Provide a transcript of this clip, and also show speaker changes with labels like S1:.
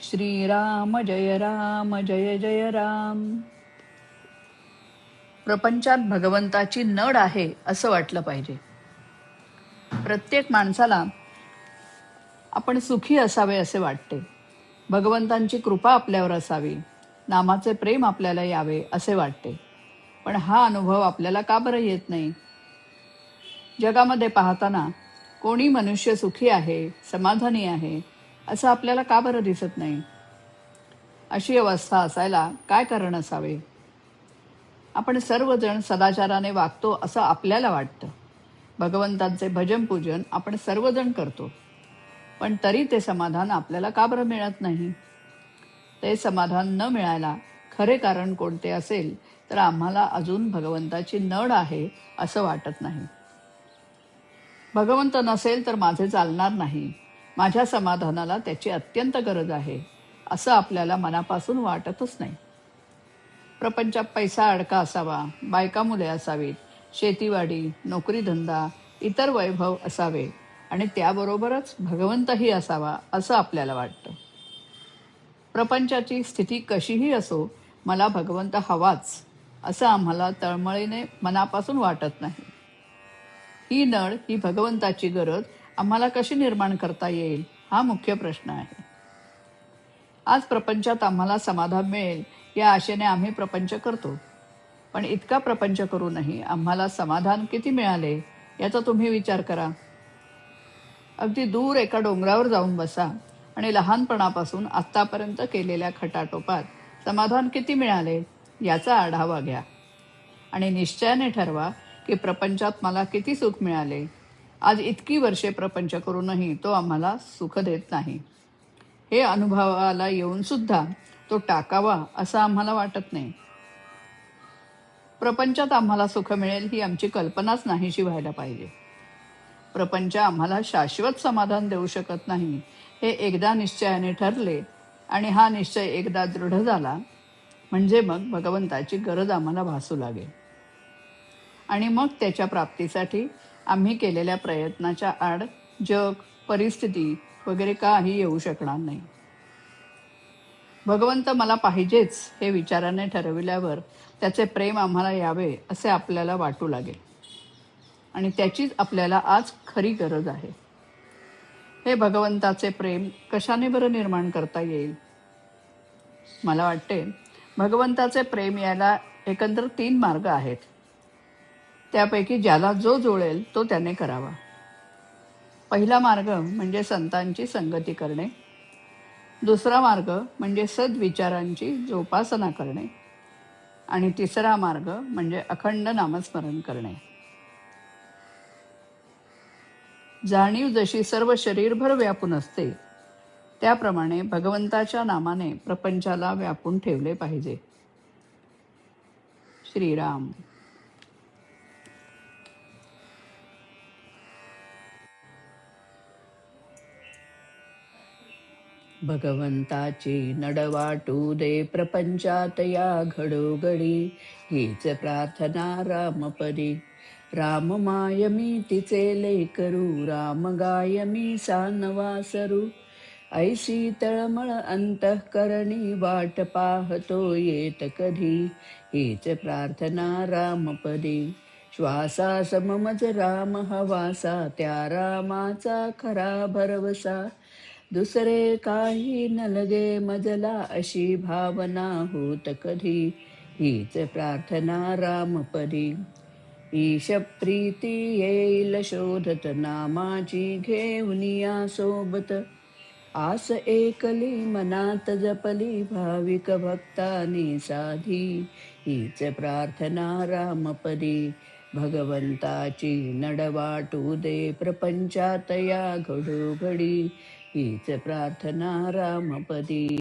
S1: श्रीराम जय जय राम. प्रपंचात भगवंताची नड आहे असं वाटलं पाहिजे. प्रत्येक माणसाला आपण सुखी असावे असे वाटते. भगवंतांची कृपा आपल्यावर असावी, नामाचे प्रेम आपल्याला यावे असे वाटते. पण हा अनुभव आपल्याला का बरं येत नाही? जगामध्ये पाहताना कोणी मनुष्य सुखी आहे, समाधानी आहे असं आपल्याला का बरं दिसत नाही? अशी अवस्था असायला काय कारण असावे? आपण सर्वजण सदाचाराने वागतो असं आपल्याला वाटतं. भगवंतांचे भजन पूजन आपण सर्वजण करतो, पण तरी ते समाधान आपल्याला का बरं मिळत नाही? ते समाधान न मिळायला खरे कारण कोणते असेल तर आम्हाला अजून भगवंताची नड आहे असं वाटत नाही. भगवंत नसेल तर माझे चालणार नाही, माझ्या समाधानाला त्याची अत्यंत गरज आहे असं आपल्याला मनापासून वाटतच नाही. प्रपंचात पैसा अडका असावा, बायका मुले असावीत, शेतीवाडी, नोकरीधंदा, इतर वैभव असावे आणि त्याबरोबरच भगवंतही असावा असं आपल्याला वाटतं. प्रपंचाची स्थिती कशीही असो, मला भगवंत हवाच असं आम्हाला तळमळीने मनापासून वाटत नाही. ही नळ, ही भगवंताची गरज आम्हाला कशी निर्माण करता येईल हा मुख्य प्रश्न आहे. आज प्रपंचात आम्हाला समाधान मिळेल या आशेने आम्ही प्रपंच करतो, पण इतका प्रपंच करूनही आम्हाला समाधान किती मिळाले याचा तुम्ही विचार करा. अगदी दूर एका डोंगरावर जाऊन बसा आणि लहानपणापासून आत्तापर्यंत केलेल्या खटाटोपात समाधान किती मिळाले याचा आढावा घ्या आणि निश्चयाने ठरवा की प्रपंचात मला किती सुख मिळाले. आज इतकी वर्षे प्रपंच करूनही तो आम्हाला सुख देत नाही. हे अनुभवाला येऊन सुद्धा तो टाकावा असं आम्हाला वाटत नाही. प्रपंचात आम्हाला सुख मिळेल ही आमची कल्पनाच नाहीशी व्हायला पाहिजे. प्रपंच आम्हाला शाश्वत समाधान देऊ शकत नाही हे एकदा निश्चयाने ठरले आणि हा निश्चय एकदा दृढ झाला म्हणजे मग भगवंताची गरज आम्हाला भासू लागेल आणि मग त्याच्या प्राप्तीसाठी आम्ही केलेल्या प्रयत्नाच्या आड जग, परिस्थिती वगैरे काही येऊ शकणार नाही. भगवंत मला पाहिजेच हे विचाराने ठरविल्यावर त्याचे प्रेम आम्हाला यावे असे आपल्याला वाटू लागेल आणि त्याचीच आपल्याला आज खरी गरज आहे. हे भगवंताचे प्रेम कशाने बरं निर्माण करता येईल? मला वाटते भगवंताचे प्रेम यायला एकंदर 3 मार्ग आहेत. त्यापैकी ज्याला जो जुळेल तो त्याने करावा. पहिला मार्ग म्हणजे संतांची संगती करणे, दुसरा मार्ग म्हणजे सद्विचारांची जोपासना करणे आणि तिसरा मार्ग म्हणजे अखंड नामस्मरण करणे. जाणीव जशी सर्व शरीरभर व्यापून असते त्याप्रमाणे भगवंताच्या नामाने प्रपंचाला व्यापून ठेवले पाहिजे. श्रीराम. भगवंताची नडवाटू दे प्रपंचात या घडोघडी, हीच प्रार्थना रामपदी. राम माय मी तिचे लेकरू, राम गाय मी सानवासरू. ऐसी तळमळ अंतःकरणी, वाट पाहतो येत कधी, हीच प्रार्थना रामपदी. श्वासा सममज राम हवासा, त्या रामाचा खरा भरवसा. दुसरे काही न लगे मजला, अशी भावना होत कधी, हीच प्रार्थना रामपदी. ईश प्रीती येईल शोधत, नामाची घेऊनिया सोबत. आस एकली मनात जपली, भाविक भक्तानी साधी, हीच प्रार्थना रामपदी. भगवंताची नडवाटू दे प्रपंचात या घडोघडी, हीच प्रार्थना रामपदी.